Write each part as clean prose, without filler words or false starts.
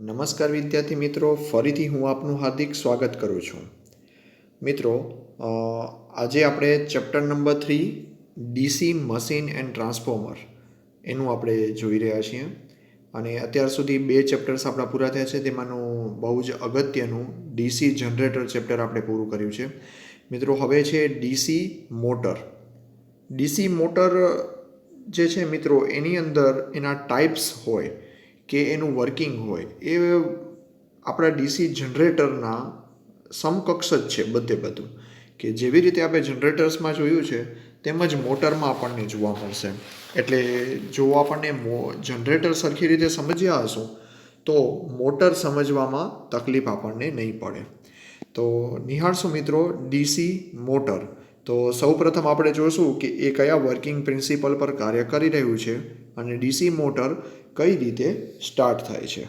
નમસ્કાર વિદ્યાર્થી મિત્રો, ફરીથી હું આપનું હાર્દિક સ્વાગત કરું છું. મિત્રો, આજે આપણે chapter number 3 DC machine and transformer એનું આપણે જોઈ રહ્યા છીએ. અને અત્યાર સુધી 2 ચેપ્ટર્સ આપણા પૂરા થયા છે. તેમાંનું બહુ જ અગત્યનું ડીસી જનરેટર ચેપ્ટર આપણે પૂરું કર્યું છે. મિત્રો, હવે છે ડીસી મોટર. ડીસી મોટર જે છે મિત્રો, એની અંદર એના ટાઈપ્સ હોય કે એનું વર્કિંગ હોય એ આપણા ડીસી જનરેટરના સમકક્ષ જ છે બધું. કે જેવી રીતે આપણે જનરેટર્સમાં જોયું છે તેમજ મોટરમાં આપણને જોવા મળશે. એટલે જો આપણને જનરેટર સરખી રીતે સમજ્યા હશું તો મોટર સમજવામાં તકલીફ આપણને નહીં પડે. તો નિહાળશું મિત્રો ડીસી મોટર. તો સૌપ્રથમ આપણે જોશું કે એ કયા વર્કિંગ પ્રિન્સિપલ પર કાર્ય કરી રહ્યું છે અને ડીસી મોટર કઈ રીતે સ્ટાર્ટ થાય છે.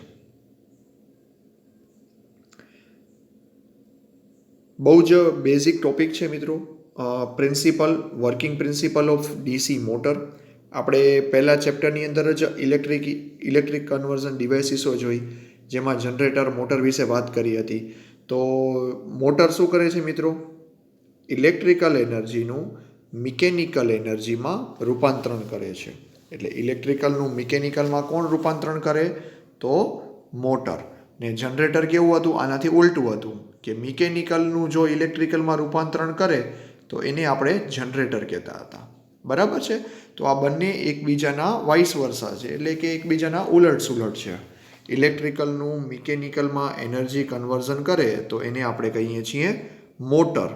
બહુ જ બેઝિક ટોપિક છે મિત્રો. Working principal of DC motor. આપણે પહેલા ચેપ્ટરની અંદર જ ઇલેક્ટ્રિક કન્વર્ઝન ડિવાઇસીસો જોઈ, જેમાં જનરેટર મોટર વિશે વાત કરી હતી. તો મોટર શું કરે છે મિત્રો? ઇલેક્ટ્રિકલ એનર્જીનું મિકેનિકલ એનર્જીમાં રૂપાંતરણ કરે છે. એટલે ઇલેક્ટ્રિકલનું મિકેનિકલમાં કોણ રૂપાંતરણ કરે? તો મોટર. ને જનરેટર કેવું હતું? આનાથી ઉલટું હતું કે મિકેનિકલનું જો ઇલેક્ટ્રિકલમાં રૂપાંતરણ કરે તો એને આપણે જનરેટર કહેતા હતા. બરાબર છે? તો આ બંને એકબીજાના વાઇસ વર્સા છે, એટલે કે એકબીજાના ઉલટ સુલટ છે. ઇલેક્ટ્રિકલનું મિકેનિકલમાં એનર્જી કન્વર્ઝન કરે તો એને આપણે કહીએ છીએ મોટર,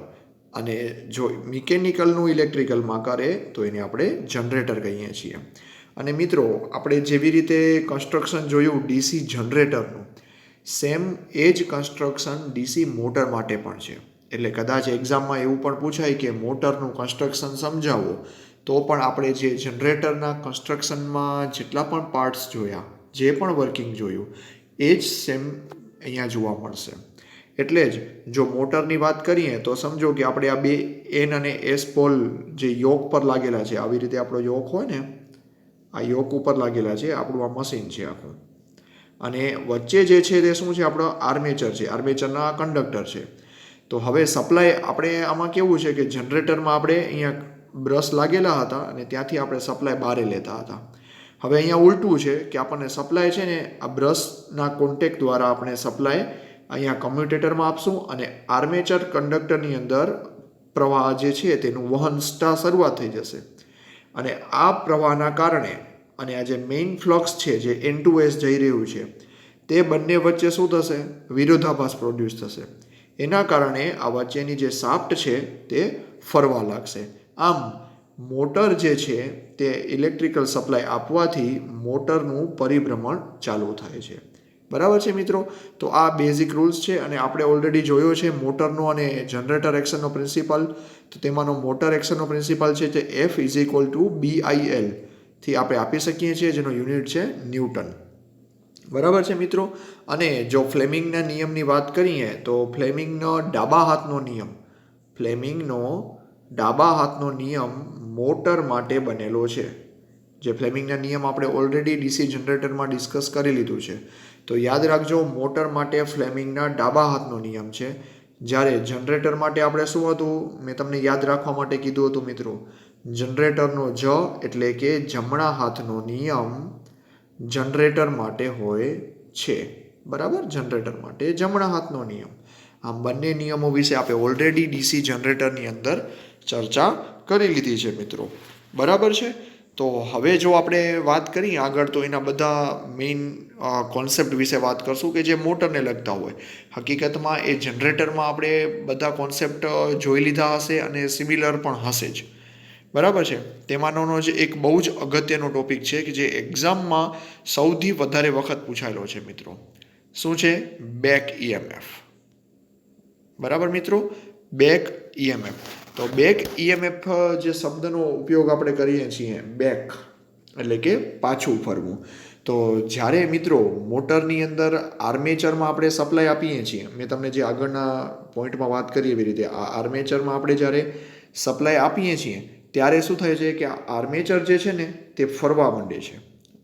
અને જો મિકેનિકલનું ઇલેક્ટ્રિકલમાં કરે તો એને આપણે જનરેટર કહીએ છીએ. અને મિત્રો, આપણે જેવી રીતે કન્સ્ટ્રક્શન જોયું ડીસી જનરેટરનું, સેમ એ જ કન્સ્ટ્રક્શન ડીસી મોટર માટે પણ છે. એટલે કદાચ એક્ઝામમાં એવું પણ પૂછાય કે મોટરનું કન્સ્ટ્રક્શન સમજાવો, તો પણ આપણે જે જનરેટરના કન્સ્ટ્રક્શનમાં જેટલા પણ પાર્ટ્સ જોયા, જે પણ વર્કિંગ જોયું, એ જ સેમ અહીંયા જોવા મળશે. એટલે જ જો મોટરની વાત કરીએ તો સમજો કે આપણે આ બે એન અને એસ પોલ જે યોક પર લાગેલા છે, આવી રીતે આપણો યોક હોય ને, આ યોક ઉપર લાગેલા છે, આપણું આ મશીન છે આખું. અને વચ્ચે જે છે તે શું છે? આપણો આર્મેચર છે, આર્મેચરના કંડક્ટર છે. તો હવે સપ્લાય આપણે આમાં કેવું છે કે જનરેટરમાં આપણે અહીંયા બ્રશ લાગેલા હતા અને ત્યાંથી આપણે સપ્લાય બહાર લેતા હતા. હવે અહીંયા ઉલટું છે કે આપણને સપ્લાય છે ને આ બ્રશના કોન્ટેક્ટ દ્વારા આપણે સપ્લાય અહીંયા કમ્યુટેટરમાં આપશું અને આર્મેચર કંડક્ટરની અંદર પ્રવાહ જે છે તેનું વહન શરૂઆત થઈ જશે. અને આ પ્રવાહના કારણે અને આ જે મેઇન ફ્લક્સ છે જે N2S જઈ રહ્યું છે, તે બંને વચ્ચે શું થશે? વિરોધાભાસ પ્રોડ્યુસ થશે. એના કારણે આ વચ્ચેની જે શાફ્ટ છે તે ફરવા લાગશે. આમ મોટર જે છે તે ઇલેક્ટ્રિકલ સપ્લાય આપવાથી મોટરનું પરિભ્રમણ ચાલુ થાય છે. બરાબર છે મિત્રો? તો આ બેઝિક રૂલ્સ છે અને આપણે ઓલરેડી જોયો છે મોટરનો અને જનરેટર એક્શનનો પ્રિન્સિપલ. તો તેમાંનો મોટર એક્શનનો પ્રિન્સિપલ છે તે F=BIL થી આપણે આપી શકીએ છીએ, જેનો યુનિટ છે ન્યૂટન. બરાબર છે મિત્રો? અને જો ફ્લેમિંગના નિયમની વાત કરીએ તો ફ્લેમિંગનો ડાબા હાથનો નિયમ મોટર માટે બનેલો છે. જે ફ્લેમિંગના નિયમ આપણે ઓલરેડી ડીસી જનરેટરમાં ડિસ્કસ કરી લીધું છે. તો યાદ રાખજો, મોટર માટે ફ્લેમિંગના ડાબા હાથનો નિયમ છે. જ્યારે જનરેટર માટે આપણે શું હતું? મેં તમને યાદ રાખવા માટે કીધું હતું મિત્રો, જનરેટરનો જ એટલે કે જમણા હાથનો નિયમ જનરેટર માટે હોય છે. બરાબર? જનરેટર માટે જમણા હાથનો નિયમ. આમ બંને નિયમો વિશે આપણે ઓલરેડી ડીસી જનરેટરની અંદર ચર્ચા કરી લીધી છે મિત્રો. બરાબર છે? તો હવે જો આપણે વાત કરીએ આગળ, તો એના બધા મેઇન કોન્સેપ્ટ વિશે વાત કરશું કે જે મોટરને લગતા હોય. હકીકતમાં એ જનરેટરમાં આપણે બધા કોન્સેપ્ટ જોઈ લીધા હશે અને સિમિલર પણ હશે જ. બરાબર છે? તેમાંનો જ એક બહુ જ અગત્યનો ટોપિક છે કે જે એક્ઝામમાં સૌથી વધારે વખત પૂછાયેલો છે મિત્રો. શું છે? Back EMF. બરાબર મિત્રો? Back EMF. તો બેક EMF જે શબ્દનો ઉપયોગ આપણે કરીએ છીએ, બેક એટલે કે પાછું ફરવું. તો જ્યારે મિત્રો મોટરની અંદર આર્મેચરમાં આપણે સપ્લાય આપીએ છીએ, મેં તમને જે આગળના પોઈન્ટમાં વાત કરી એવી રીતે, આ આર્મેચરમાં આપણે જ્યારે સપ્લાય આપીએ છીએ ત્યારે શું થાય છે કે આ આર્મેચર જે છે ને તે ફરવા માંડે છે.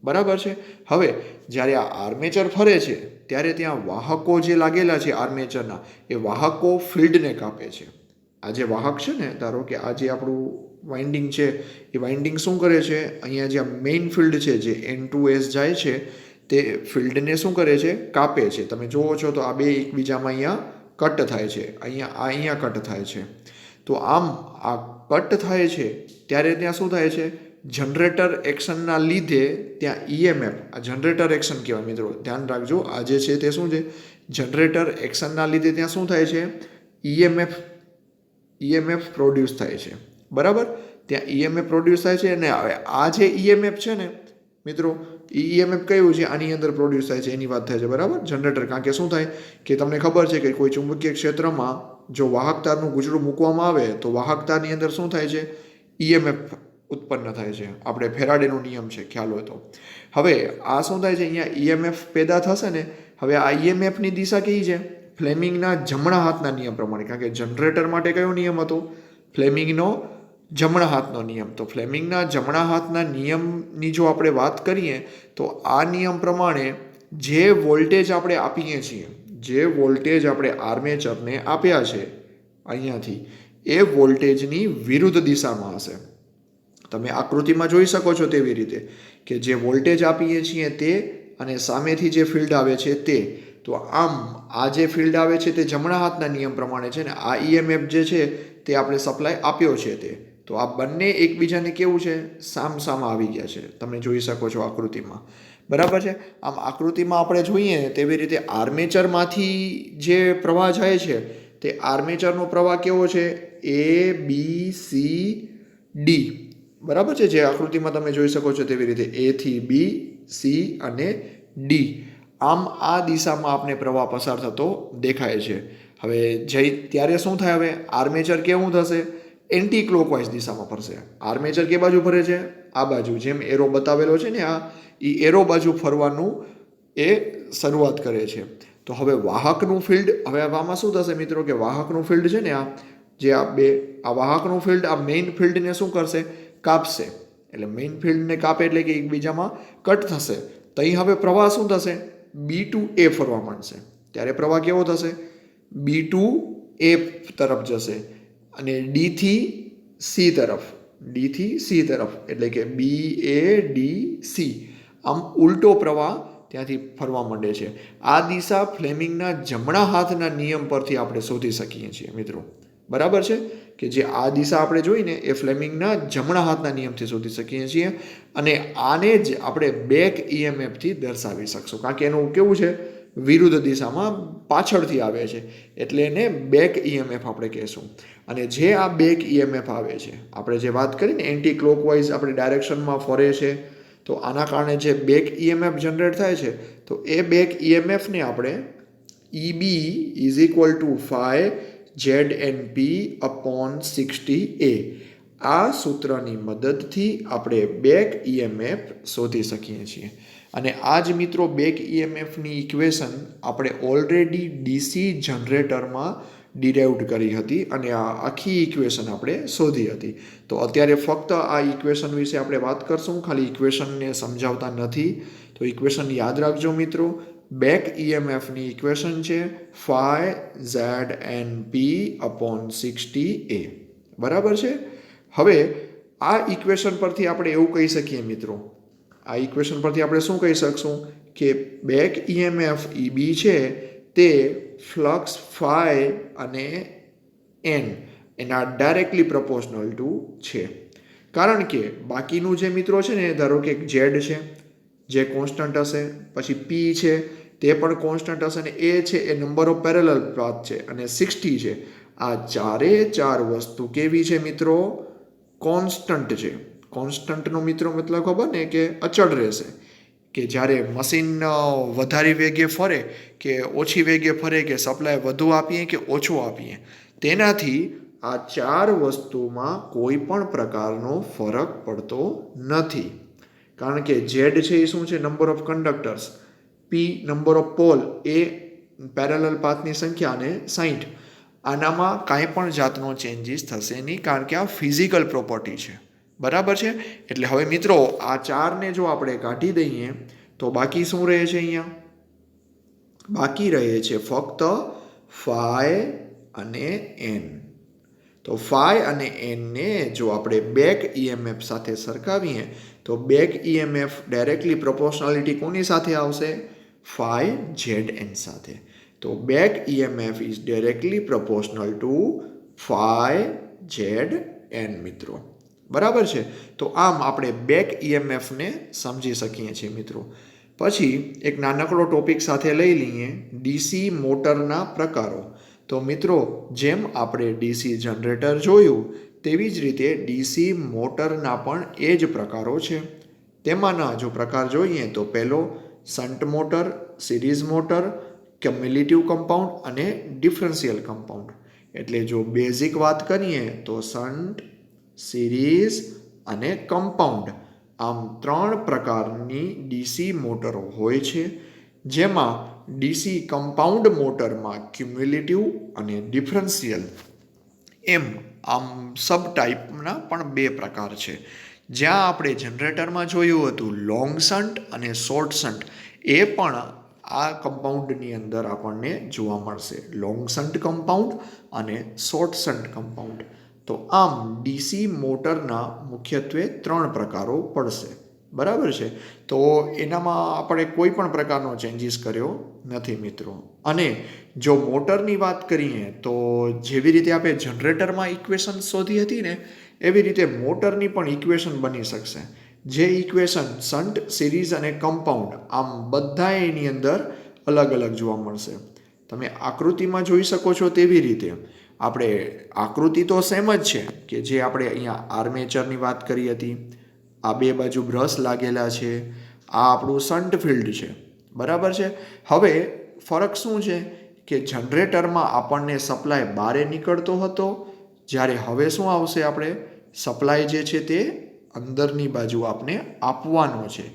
બરાબર છે? હવે જ્યારે આ આર્મેચર ફરે છે ત્યારે ત્યાં વાહકો જે લાગેલા છે આર્મેચરના, એ વાહકો ફિલ્ડને કાપે છે. આ જે વાહક છે ને, ધારો કે આ જે આપણું વાઇન્ડિંગ છે, એ વાઇન્ડિંગ શું કરે છે, અહીંયા જે મેઇન ફિલ્ડ છે જે N2S જાય છે તે ફિલ્ડને શું કરે છે, કાપે છે. તમે જુઓ છો તો આ બે એકબીજામાં અહીંયા કટ થાય છે, અહીંયા કટ થાય છે. તો આમ આ કટ થાય છે ત્યારે ત્યાં શું થાય છે, જનરેટર એક્શનના લીધે ત્યાં EMF, આ જનરેટર એક્શન કહેવાય મિત્રો, ધ્યાન રાખજો. આ જે છે તે શું છે, જનરેટર એક્શનના લીધે ત્યાં શું થાય છે, EMF પ્રોડ્યુસ થાય છે. બરાબર, ત્યાં EMF પ્રોડ્યુસ થાય છે. અને હવે આ જે EMF છે ને મિત્રો, EMF કયું છે, આની અંદર પ્રોડ્યુસ થાય છે એની વાત થાય છે. બરાબર, જનરેટર. કારણ કે શું થાય કે તમને ખબર છે કે કોઈ ચુંબકીય ક્ષેત્રમાં જો વાહક તારનું ગૂંચળું મૂકવામાં આવે તો વાહક તારની અંદર શું થાય છે, EMF ઉત્પન્ન થાય છે. આપણે ફેરાડેનો નિયમ છે, ખ્યાલ હોય તો. હવે આ શું થાય છે, અહીંયા EMF પેદા થશે ને, હવે આ EMFની દિશા કેવી છે, ફ્લેમિંગના જમણા હાથના નિયમ પ્રમાણે. કારણ કે જનરેટર માટે કયો નિયમ હતો, ફ્લેમિંગનો જમણા હાથનો નિયમ. તો ફ્લેમિંગના જમણા હાથના નિયમની જો આપણે વાત કરીએ તો આ નિયમ પ્રમાણે જે વોલ્ટેજ આપણે આપીએ છીએ, જે વોલ્ટેજ આપણે આર્મેચરને આપ્યા છે અહીંયાથી, એ વોલ્ટેજની વિરુદ્ધ દિશામાં હશે. તમે આકૃતિમાં જોઈ શકો છો તેવી રીતે કે જે વોલ્ટેજ આપીએ છીએ તે અને સામેથી જે ફિલ્ડ આવે છે તે. તો આમ આ જે ફિલ્ડ આવે છે તે જમણા હાથના નિયમ પ્રમાણે છે ને આ EMF જે છે તે આપણે સપ્લાય આપ્યો છે તે. તો આ બંને એકબીજાને કેવું છે, સામસામા આવી ગયા છે. તમે જોઈ શકો છો આકૃતિમાં. બરાબર છે. આમ આકૃતિમાં આપણે જોઈએ તેવી રીતે આર્મેચરમાંથી જે પ્રવાહ જાય છે તે આર્મેચરનો પ્રવાહ કેવો છે, ABCD. બરાબર છે, જે આકૃતિમાં તમે જોઈ શકો છો તેવી રીતે A થી B, C અને D. આમ આ દિશામાં આપણે પ્રવાહ પસાર થતો દેખાય છે. હવે ત્યારે શું થાય, હવે આર્મેચર કેવું થશે, એન્ટી ક્લોકવાઇઝ દિશામાં ફરશે. આર્મેચર કે બાજુ ફરે છે, આ બાજુ, જેમ એરો બતાવેલો છે ને, આ એરો બાજુ ફરવાનું એ શરૂઆત કરે છે. તો હવે વાહકનું ફિલ્ડ, હવે આમાં શું થશે મિત્રો કે વાહકનું ફિલ્ડ છે ને, આ જે આ વાહકનું ફિલ્ડ આ મેઇન ફિલ્ડને શું કરશે, કાપશે. એટલે મેઇન ફિલ્ડને કાપે એટલે કે એકબીજામાં કટ થશે. તો અહીં હવે પ્રવાહ શું થશે, B to A ફરવા માંડશે. ત્યારે પ્રવાહ કેવો થશે, B to A તરફ જશે અને D થી C તરફ, એટલે કે BADC. આમ ઉલટો પ્રવાહ ત્યાંથી ફરવા માંડે છે. આ દિશા ફ્લેમિંગના જમણા હાથના નિયમ પરથી આપણે શોધી શકીએ છીએ મિત્રો. બરાબર છે, કે જે આ દિશા આપણે જોઈને એ ફ્લેમિંગના જમણા હાથના નિયમથી શોધી શકીએ છીએ. અને આને જ આપણે બેક EMF થી દર્શાવી શકશું, કારણ કે એનું કેવું છે, વિરુદ્ધ દિશામાં પાછળથી આવે છે, એટલે એને બેક EMF આપણે કહેશું. અને જે આ બેક EMF આવે છે, આપણે જે વાત કરીને એન્ટી ક્લોકવાઇઝ આપણે ડાયરેક્શનમાં ફરે છે, તો આના કારણે જે બેક EMF જનરેટ થાય છે, તો એ બેક EMFને આપણે EB is equal to phi ZNP/60A આ સૂત્રની મદદથી આપણે બેક EMF શોધી શકીએ છીએ. અને આ જ મિત્રો બેક EMFની ઇક્વેશન આપણે ઓલરેડી DC જનરેટરમાં ડિરાઇવ્ડ કરી હતી અને આ આખી ઇક્વેશન આપણે શોધી હતી. તો અત્યારે ફક્ત આ ઇક્વેશન વિશે આપણે વાત કરશું, ખાલી ઇક્વેશનને સમજાવતા નથી. તો ઇક્વેશન યાદ રાખજો મિત્રો. બેક EMFની ઇક્વેશન છે phi ZNP/60A. બરાબર છે. હવે આ ઇક્વેશન પરથી આપણે એવું કહી શકીએ મિત્રો, આ ઇક્વેશન પરથી આપણે શું કહી શકશું કે બેક EMF EB છે તે ફ્લક્સ phi અને n એના ડાયરેક્ટલી પ્રપોર્શનલ ટુ છે. કારણ કે બાકીનું જે મિત્રો છે ને, ધારો કે Z છે જે કોન્સ્ટન્ટ હશે, પછી P છે તે પણ કોન્સ્ટન્ટ હશે, અને A છે એ નંબર ઓફ પેરેલલ પાથ છે, અને 60 છે. આ ચારે ચાર વસ્તુ કેવી છે મિત્રો, કોન્સ્ટન્ટ છે. કોન્સ્ટન્ટનો મિત્રો મતલબ ખબર ને કે અચળ રહેશે. કે જ્યારે મશીન વધારે વેગે ફરે કે ઓછી વેગે ફરે, કે સપ્લાય વધુ આપીએ કે ઓછો આપીએ, તેનાથી આ ચાર વસ્તુમાં કોઈ પણ પ્રકારનો ફરક પડતો નથી. કારણ કે Z છે એ શું છે, number of conductors, P number of pole, એ પેરેલલ પાથની સંખ્યા અને 60. આનામાં કાંઈ પણ જાતનો ચેન્જીસ થશે નહીં, કારણ કે આ ફિઝિકલ પ્રોપર્ટી છે. બરાબર છે. એટલે હવે મિત્રો આ ચારને જો આપણે કાઢી દઈએ તો બાકી શું રહે છે, અહીંયા બાકી રહે છે ફક્ત ફાઈ અને એન. તો ફાઈ અને એનને જો આપણે બેક ઈએમએફ સાથે સરખાવીએ તો બેક ઈએમએફ ડાયરેક્ટલી પ્રોપોર્શનાલિટી કોની સાથે આવશે? ફાઈ ઝેડ એન સાથે. તો back EMF is directly proportional to phi Z N મિત્રો. બરાબર છે. તો આમ આપણે બેક ઈએમએફને સમજી શકીએ છીએ મિત્રો. પછી એક નાનકડો ટોપિક સાથે લઈ લઈએ, ડીસી મોટરના પ્રકારો. તો મિત્રો જેમ આપણે ડીસી જનરેટર જોયું તેવી જ રીતે ડીસી મોટરના પણ એ જ પ્રકારો છે. તેમાંના જો પ્રકાર જોઈએ તો પહેલો shunt motor, series motor, cumulative compound અને ડિફરન્શિયલ કમ્પાઉન્ડ. એટલે જો બેઝિક વાત કરીએ તો શન્ટ, સિરીઝ અને કમ્પાઉન્ડ આમ 3 પ્રકારની ડીસી મોટરો હોય છે. જેમાં ડીસી કમ્પાઉન્ડ મોટરમાં ક્યુમ્યુલેટિવ અને ડિફરન્શિયલ એમ આમ સબ ટાઈપના પણ 2 પ્રકાર છે. જ્યાં આપણે જનરેટરમાં જોયું હતું લોંગ શન્ટ અને શોર્ટ શન્ટ, એ પણ આ કમ્પાઉન્ડની અંદર આપણને જોવા મળશે, લોંગ શન્ટ કમ્પાઉન્ડ અને શોર્ટ શન્ટ કમ્પાઉન્ડ. તો આમ ડીસી મોટરના મુખ્યત્વે 3 પ્રકારો પડશે. બરાબર છે. તો એનામાં આપણે કોઈ પણ પ્રકારનો ચેન્જીસ કર્યો નથી મિત્રો. અને જો મોટરની વાત કરીએ તો જેવી રીતે આપણે જનરેટરમાં ઇક્વેશન શોધી હતી ને, એવી રીતે મોટરની પણ ઇક્વેશન બની શકશે. જે ઇક્વેશન શન્ટ, સિરીઝ અને કમ્પાઉન્ડ આમ બધા એની અંદર અલગ અલગ જોવા મળશે. તમે આકૃતિમાં જોઈ શકો છો તેવી રીતે આપણે આકૃતિ તો સેમ જ છે કે જે આપણે અહીંયા આર્મેચરની વાત કરી હતી. આ 2 બાજુ બ્રશ લાગેલા છે, આ આપણું શન્ટ ફિલ્ડ છે. બરાબર છે. હવે ફરક શું છે કે જનરેટરમાં આપણને સપ્લાય બારે નીકળતો હતો, જ્યારે હવે શું આવશે, આપણે સપ્લાય જે છે તે અંદરની બાજુ આપણે આપવાનો છે.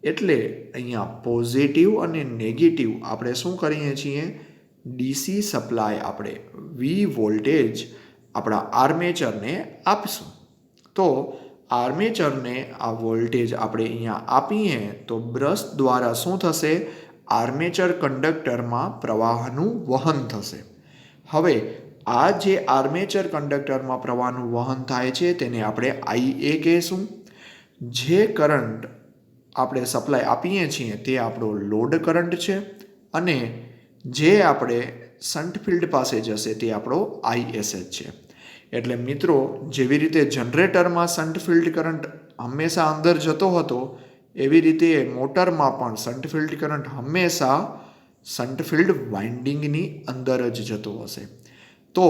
એટલે અહીંયા પોઝિટિવ અને નેગેટિવ આપણે શું કરીએ છીએ, ડીસી સપ્લાય આપણે વી વોલ્ટેજ આપણા આર્મેચરને આપશું. તો આર્મેચરને આ વોલ્ટેજ આપણે અહીંયા આપીએ તો બ્રશ દ્વારા શું થશે, આર્મેચર કંડક્ટરમાં પ્રવાહનું વહન થશે. હવે આ જે આર્મેચર કંડક્ટરમાં પ્રવાહનું વહન થાય છે તેને આપણે IA કહેશું. જે કરંટ આપણે સપ્લાય આપીએ છીએ તે આપણો લોડ કરંટ છે, અને જે આપણે શન્ટ ફિલ્ડ પાસે જશે તે આપણો ISH છે. એટલે મિત્રો જેવી રીતે જનરેટરમાં શન્ટ ફિલ્ડ કરંટ હંમેશા અંદર જતો હતો, એવી રીતે મોટરમાં પણ શન્ટ ફિલ્ડ કરંટ હંમેશા શન્ટ ફિલ્ડ વાઇન્ડિંગની અંદર જ જતો હશે. તો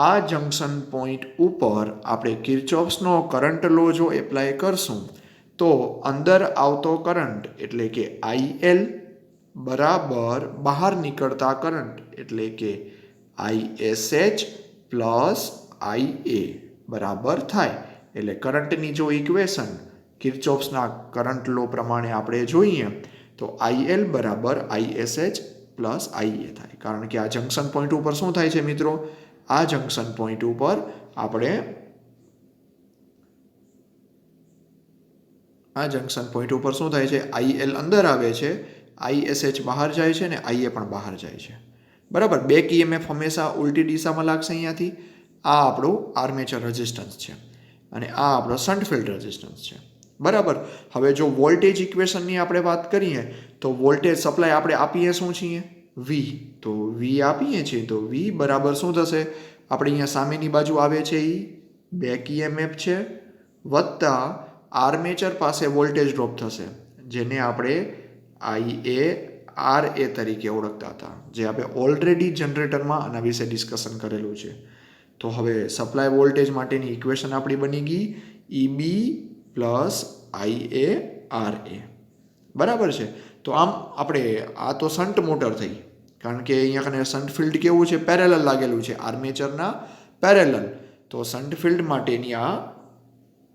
આ જંક્શન પોઈન્ટ ઉપર આપણે કિર્ચોફ્સનો કરંટ લો જો એપ્લાય કરશું તો અંદર આવતો કરંટ એટલે કે IL બરાબર બહાર નીકળતા કરંટ એટલે કે ISH પ્લસ IA બરાબર થાય. એટલે કરંટની જો ઇક્વેશન કિર્ચોફ્સના કરંટ લો પ્રમાણે આપણે જોઈએ તો IL બરાબર ISH પ્લસ IA થાય. કારણ કે આ જંક્શન પોઈન્ટ ઉપર શું થાય છે મિત્રો, આ જંક્શન પોઈન્ટ ઉપર આપણે શું થાય છે, IL અંદર આવે છે, ISH બહાર જાય છે ને IA પણ બહાર જાય છે. બરાબર. બેક EMF હંમેશા ઉલટી દિશામાં લાગશે અહીંયાથી. આ આપણું આર્મેચર રેઝિસ્ટન્સ છે અને આ આપણો શન્ટ ફિલ્ડ રેઝિસ્ટન્સ છે. બરાબર. હવે જો વોલ્ટેજ ઇક્વેશનની આપણે વાત કરીએ તો વોલ્ટેજ સપ્લાય આપણે આપીએ શું છીએ, V. તો V આપીએ છીએ તો V બરાબર શું થશે, આપણે અહીંયા સામેની બાજુ આવે છે એ બેક EMF છે, વત્તા આર્મેચર પાસે વોલ્ટેજ ડ્રોપ થશે, જેને આપણે IARA તરીકે ઓળખતા હતા, જે આપણે ઓલરેડી જનરેટરમાં આના વિશે ડિસ્કશન કરેલું છે. તો હવે સપ્લાય વોલ્ટેજ માટેની ઇક્વેશન આપણી બની ગઈ EB પ્લસ IARA. બરાબર છે. તો આમ આપણે આ તો શન્ટ મોટર થઈ, કારણ કે અહીંયા કને શન્ટ ફિલ્ડ કેવું છે, પેરેલલ લાગેલું છે, આર્મેચરના પેરેલલ. તો શન્ટ ફિલ્ડ માટેની આ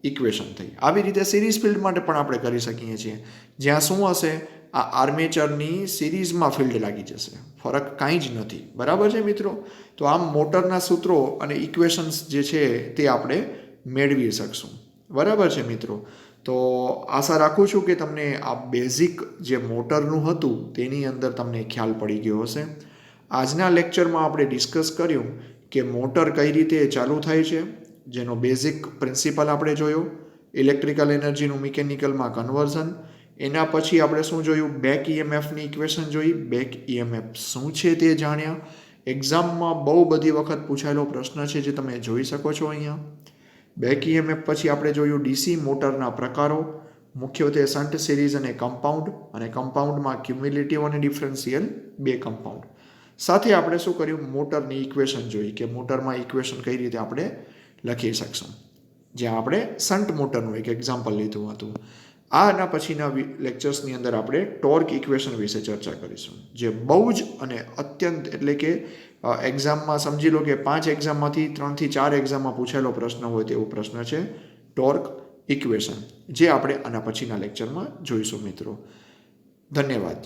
ઇક્વેશન થઈ. આવી રીતે સિરીઝ ફિલ્ડ માટે પણ આપણે કરી શકીએ છીએ, જ્યાં શું હશે, આ આર્મેચરની સિરીઝમાં ફિલ્ડ લાગી જશે, ફરક કાંઈ જ નથી. બરાબર છે મિત્રો. તો આમ મોટરના સૂત્રો અને ઇક્વેશન્સ જે છે તે આપણે મેળવી શકશું. બરાબર છે મિત્રો. તો આશા રાખું છું કે તમને આ બેઝિક જે મોટરનું હતું તેની અંદર તમને ખ્યાલ પડી ગયો હશે. આજના લેક્ચરમાં આપણે ડિસ્કસ કર્યું કે મોટર કઈ રીતે ચાલુ થાય છે, જેનો બેઝિક પ્રિન્સિપલ આપણે જોયો, ઇલેક્ટ્રિકલ એનર્જીનું મિકેનિકલમાં કન્વર્ઝન. એના પછી આપણે શું જોયું, બેક ઈએમએફની ઇક્વેશન જોઈ, બેક ઈએમએફ શું છે તે જાણ્યા. એક્ઝામમાં બહુ બધી વખત પૂછાયેલો પ્રશ્ન છે જે તમે જોઈ શકો છો અહીંયા. બેક ઈએમએફ પછી આપણે જોયું ડીસી મોટરના પ્રકારો, મુખ્યત્વે શન્ટ સિરીઝ અને કમ્પાઉન્ડ, અને કમ્પાઉન્ડમાં ક્યુમ્યુલેટિવ અને ડિફરન્શિયલ બે કમ્પાઉન્ડ. સાથે આપણે શું કર્યું, મોટરની ઇક્વેશન જોઈ કે મોટરમાં ઇક્વેશન કઈ રીતે આપણે લખી શકશું, જ્યાં આપણે શન્ટ મોટરનું એક એક્ઝામ્પલ લીધું હતું. આના પછીના લેક્ચર્સની અંદર આપણે ટોર્ક ઇક્વેશન વિશે ચર્ચા કરીશું, જે બહુ જ અને અત્યંત એટલે કે એક્ઝામમાં સમજી લો કે 5 એક્ઝામમાંથી 3 થી 4 એક્ઝામમાં પૂછાયેલો પ્રશ્ન હોય તેવો પ્રશ્ન છે ટોર્ક ઇક્વેશન, જે આપણે આના પછીના લેક્ચરમાં જોઈશું મિત્રો. ધન્યવાદ.